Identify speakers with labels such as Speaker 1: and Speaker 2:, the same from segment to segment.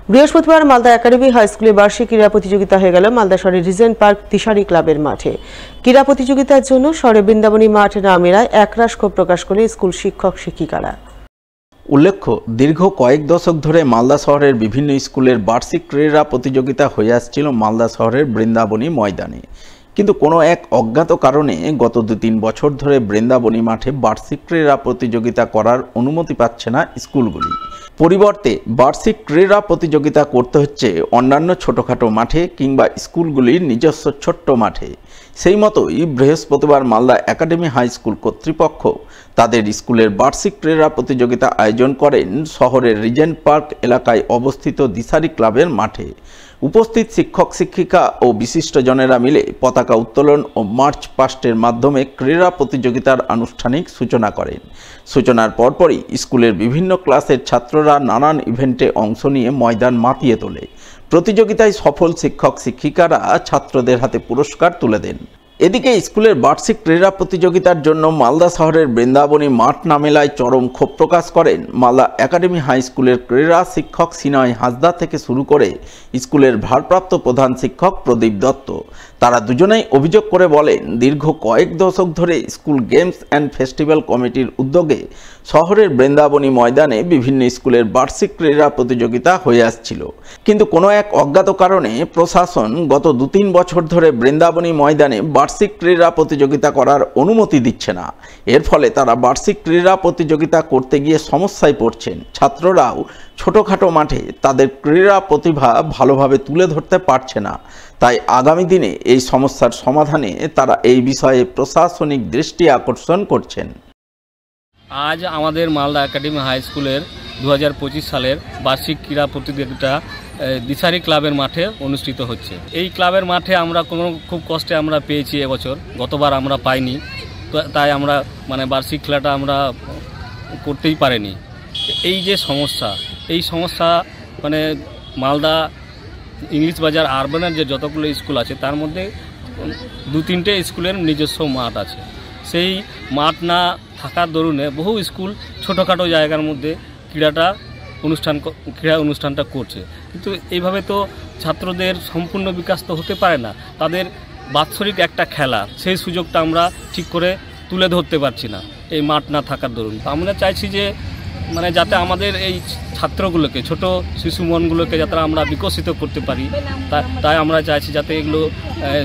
Speaker 1: বৃহস্পতিবার Malda academy high স্কুলে বার্ষিক ক্রীড়া প্রতিযোগিতা হয়ে গেল মালদা শহরের রিজেন্ট পার্ক দিশারি ক্লাবের মাঠে। ক্রীড়া প্রতিযোগিতার জন্য শহরে বৃন্দাবনী মাঠ না মেলায় একরাশ ক্ষোভ প্রকাশ করে স্কুল শিক্ষক শিক্ষিকারা।
Speaker 2: উল্লেখ্য, দীর্ঘ কয়েক দশক ধরে মালদা শহরের বিভিন্ন স্কুলের বার্ষিক ক্রীড়া প্রতিযোগিতা হয়ে আসছিল মালদা শহরের বৃন্দাবনী ময়দানে। কিন্তু কোনো এক অজ্ঞাত কারণে গত 2-3 বছর ধরে বৃন্দাবনী মাঠে বার্ষিক ক্রীড়া প্রতিযোগিতা করার অনুমতি পাচ্ছে না স্কুলগুলি। পরিবর্তে বার্ষিক ক্রীড়া প্রতিযোগিতা করতে হচ্ছে অন্যান্য ছোটোখাটো মাঠে কিংবা স্কুলগুলির নিজস্ব ছোট্ট মাঠে। সেই মতোই বৃহস্পতিবার মালদা একাডেমি হাই স্কুল কর্তৃপক্ষ তাদের স্কুলের বার্ষিক ক্রীড়া প্রতিযোগিতা আয়োজন করেন শহরের রিজেন্ট পার্ক এলাকায় অবস্থিত দিশারি ক্লাবের মাঠে। উপস্থিত শিক্ষক শিক্ষিকা ও বিশিষ্টজনেরা মিলে পতাকা উত্তোলন ও মার্চ পাস্টের মাধ্যমে ক্রীড়া প্রতিযোগিতার আনুষ্ঠানিক সূচনা করেন। সূচনার পরপরই স্কুলের বিভিন্ন ক্লাসের ছাত্ররা নানান ইভেন্টে অংশ নিয়ে ময়দান মাতিয়ে তোলে। প্রতিযোগিতায় সফল শিক্ষক শিক্ষিকারা ছাত্রদের হাতে পুরস্কার তুলে দেন। এদিকে স্কুলের বার্ষিক ক্রীড়া প্রতিযোগিতার জন্য মালদা শহরের বৃন্দাবনী মাঠ না মেলায় চরম ক্ষোভ প্রকাশ করেন মালদা একাডেমি হাই স্কুলের ক্রীড়া শিক্ষক সিনয় হাসদা থেকে শুরু করে স্কুলের ভারপ্রাপ্ত প্রধান শিক্ষক প্রদীপ দত্ত। তারা দুজনেই অভিযোগ করে বলেন, দীর্ঘ কয়েক দশক ধরে স্কুল গেমস অ্যান্ড ফেস্টিভ্যাল কমিটির উদ্যোগে শহরের বৃন্দাবনী ময়দানে বিভিন্ন স্কুলের বার্ষিক ক্রীড়া প্রতিযোগিতা হয়ে আসছিল, কিন্তু কোনো এক অজ্ঞাত কারণে প্রশাসন গত 2-3 বছর ধরে বৃন্দাবনী ময়দানে বার্ষিক ক্রীড়া প্রতিযোগিতা করার অনুমতি দিচ্ছে না। এর ফলে তারা বার্ষিক ক্রীড়া প্রতিযোগিতা করতে গিয়ে সমস্যায় পড়ছেন। ছাত্ররাও ছোটোখাটো মাঠে তাদের ক্রীড়া প্রতিভা ভালোভাবে তুলে ধরতে পারছে না। তাই আগামী দিনে এই সমস্যার সমাধানে তারা এই বিষয়ে প্রশাসনিক দৃষ্টি আকর্ষণ করছেন।
Speaker 3: আজ আমাদের মালদা একাডেমি হাই স্কুলের 2025 সালের বার্ষিক ক্রীড়া প্রতিযোগিতা দিশারি ক্লাবের মাঠে অনুষ্ঠিত হচ্ছে। এই ক্লাবের মাঠে আমরা খুব কষ্টে আমরা পেয়েছি এবছর, গতবার আমরা পাইনি, তাই আমরা বার্ষিক খেলাটা আমরা করতেই পারিনি। এই যে সমস্যা, এই সমস্যা মালদা ইংলিশ বাজার আরবানের যে যতগুলো স্কুল আছে তার মধ্যে 2-3টে স্কুলের নিজস্ব মাঠ আছে। সেই মাঠ না থাকার দরুনে বহু স্কুল ছোটোখাটো জায়গার মধ্যে ক্রীড়া অনুষ্ঠানটা করছে, কিন্তু এইভাবে তো ছাত্রদের সম্পূর্ণ বিকাশ তো হতে পারে না। তাদের বাৎসরিক একটা খেলা, সেই সুযোগটা আমরা ঠিক করে তুলে ধরতে পারছি না এই মাঠ না থাকার দরুন। আমরা চাইছি যে যাতে আমাদের এই ছাত্রগুলোকে, ছোট শিশু মনগুলোকে যাতে আমরা বিকশিত করতে পারি, তাই আমরা চাইছি যাতে এগুলো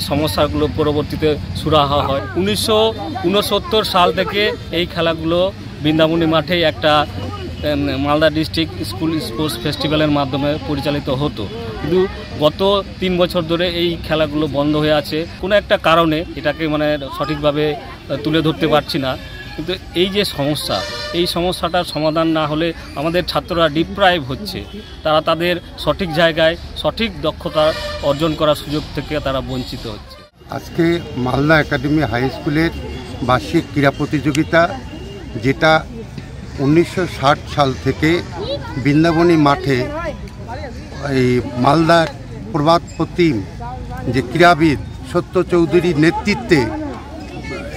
Speaker 3: সমস্যাগুলো পরবর্তীতে সুরাহা হয়। 1969 সাল থেকে এই খেলাগুলো বৃন্দাবনী মাঠেই একটা মালদা ডিস্ট্রিক্ট স্কুল স্পোর্টস ফেস্টিভ্যালের মাধ্যমে পরিচালিত হতো, কিন্তু গত 3 বছর ধরে এই খেলাগুলো বন্ধ হয়ে আছে। কোনো একটা কারণে এটাকে সঠিকভাবে তুলে ধরতে পারছি না। কিন্তু এই যে সমস্যা, এই সমস্যাটার সমাধান না হলে আমাদের ছাত্ররা ডিপ্রাইভ হচ্ছে, তারা তাদের সঠিক জায়গায় সঠিক দক্ষতা অর্জন করার সুযোগ থেকে তারা বঞ্চিত হচ্ছে।
Speaker 4: আজকে মালদা একাডেমি হাই স্কুলের বার্ষিক ক্রীড়া প্রতিযোগিতা, যেটা 1960 সাল থেকে বৃন্দাবনী মাঠে এই মালদার প্রবাদ প্রতিম যে ক্রীড়াবিদ সত্য চৌধুরীর নেতৃত্বে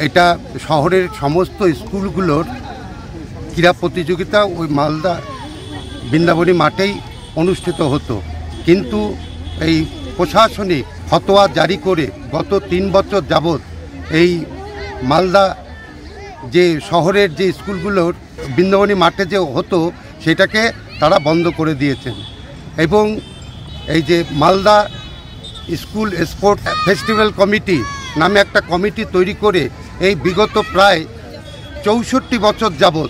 Speaker 4: এটা শহরের সমস্ত স্কুলগুলোর ক্রীড়া প্রতিযোগিতা ওই মালদা বৃন্দাবনী মাঠেই অনুষ্ঠিত হতো। কিন্তু এই প্রশাসনিক ফতোয়া জারি করে গত 3 বছর যাবৎ এই মালদা যে শহরের যে স্কুলগুলোর বৃন্দাবনী মাঠে যে হতো সেটাকে তারা বন্ধ করে দিয়েছেন, এবং এই যে Malda school sports festival committee নামে একটা কমিটি তৈরি করে এই বিগত প্রায় 64 বছর যাবৎ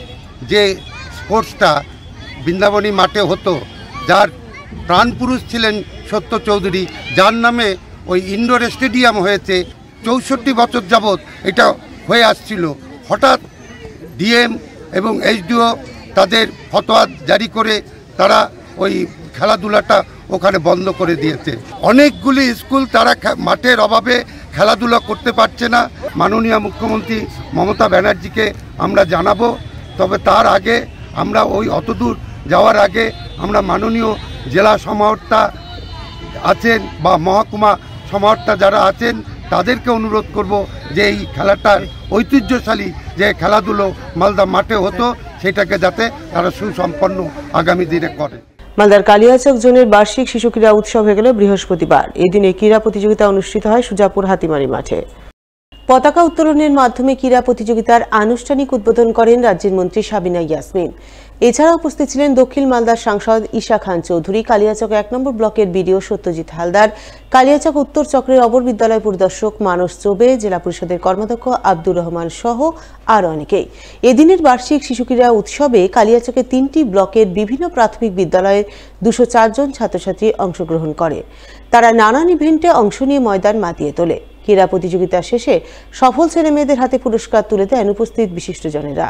Speaker 4: যে স্পোর্টসটা বৃন্দাবনী মাঠে হতো, যার প্রাণপুরুষ ছিলেন সত্য চৌধুরী, যার নামে ওই ইনডোর স্টেডিয়াম হয়েছে, 64 বছর যাবৎ এটা হয়ে আসছিল। হঠাৎ ডিএম এবং এইচডিও তাদের ফতোয়া জারি করে তারা ওই খেলাধুলাটা ওখানে বন্ধ করে দিয়েছে। অনেকগুলি স্কুল তারা মাঠের অভাবে খেলাধুলা করতে পারছে না। মাননীয় মুখ্যমন্ত্রী মমতা ব্যানার্জিকে আমরা জানাবো, তবে তার আগে আমরা ওই অতদূর যাওয়ার আগে আমরা মাননীয় জেলা সমাহর্তা আছেন বা মহকুমা সমাহর্তা যারা আছেন তাদেরকে অনুরোধ করব যে এই খেলাটার ঐতিহ্যশালী যে খেলাধুলো মালদা মাঠে হতো সেটাকে যাতে তারা সুসম্পন্ন আগামী দিনে করে।
Speaker 1: মালদার কালিয়াচক জোনের বার্ষিক শিশু ক্রীড়া উৎসব হয়ে গেল বৃহস্পতিবার। এদিনে ক্রীড়া প্রতিযোগিতা অনুষ্ঠিত হয় সুজাপুর হাতিমারি মাঠে। পতাকা উত্তোলনের মাধ্যমে ক্রীড়া প্রতিযোগিতার আনুষ্ঠানিক উদ্বোধন করেন রাজ্যের মন্ত্রী সাবিনা ইয়াসমিন। এছাড়া উপস্থিত ছিলেন দক্ষিণ মালদার সাংসদ ঈশা খান চৌধুরী, কালিয়াচক ১ নম্বর ব্লকের বিডিও সত্যজিৎ হালদার, কালিয়াচক উত্তর চক্রের অবর বিদ্যালয় পরিদর্শক মানস চৌবে, জেলা পরিষদের কর্মাধ্যক্ষ আব্দুর রহমান সহ আরও অনেকেই। এদিনের বার্ষিক শিশু ক্রীড়া উৎসবে কালিয়াচকের ৩টি ব্লকের বিভিন্ন প্রাথমিক বিদ্যালয়ের ২০৪ জন ছাত্রছাত্রী অংশগ্রহণ করে। তারা নানান ইভেন্টে অংশ নিয়ে ময়দান মাতিয়ে তোলে। ক্রীড়া প্রতিযোগিতা শেষে সফল ছেলেমেয়েদের হাতে পুরস্কার তুলে দেন উপস্থিত বিশিষ্টজনেরা।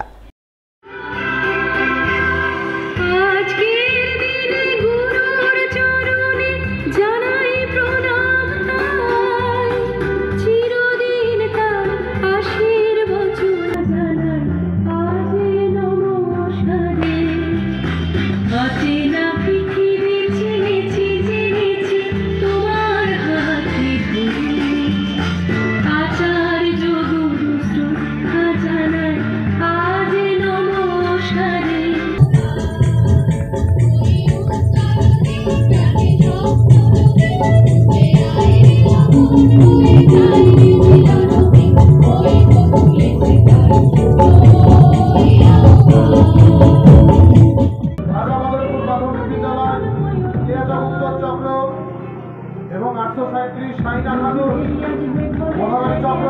Speaker 5: এবং ৮৩৭ সাইনা খাতুন মহাবারী চক্র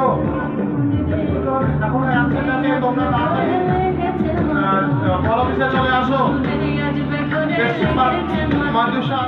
Speaker 5: এখন অ্যাবসেন্ট আছে। তোমরা তাড়াতাড়ি কল অফিসে চলে আসো। মাঞ্জুসা